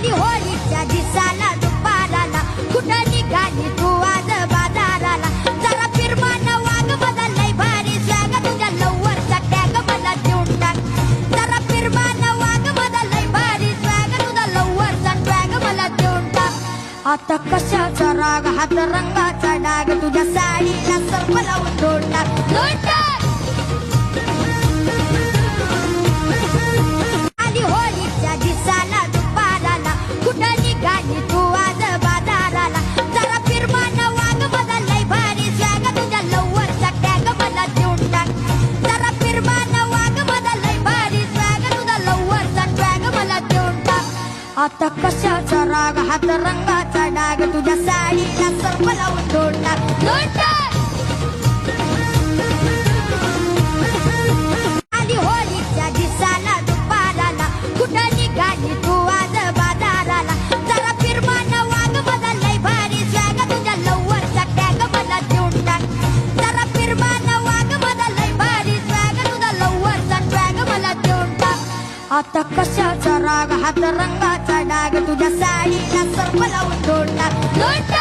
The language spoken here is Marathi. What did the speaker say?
आली होळीच्या दिसाला दुपाराला कुठं निघाली तू आज बाजाराला जरा फिरमान वाग बदललंय भारी स्वॅग तुझ्या लवरचा टॅग मला देऊन टाक जरा फिरमान वाग बदललंय भारी स्वॅग तुझा लवरचा टॅग मला देऊन टाक आता कशाचा राग हात रंगाचा डाग तुझ्या साडीला सर्प लावून दोन टाक आली होळीच्या दिसाला दुपाराला कुठं निघाली तू आज बाजाराला जरा फिरमान वाग बदललंय भारी स्वॅग तुझ्या लवरचा टॅग मला देऊन टाक जरा फिरमान वाग बदललंय भारी स्वॅग तुझा लवरचा टॅग मला देऊन टाक आता कशाचा राग हात रंगाचा डाग तुझ्या साडीला सर्प लावून दोन टाक आली होळीच्या दिसाला दुपाराला कुठं निघाली तू आज बाजाराला जरा फिरमान वाग बदललंय भारी स्वॅग तुझ्या लवरचा टॅग मला देऊन टाक जरा फिरमान वाग बदललंय भारी स्वॅग तुझा लवरचा टॅग मला देऊन टाक आता कशाचा राग हात रंगाचा डाग तुझ्या साडीला सर्प लावून दोन टाक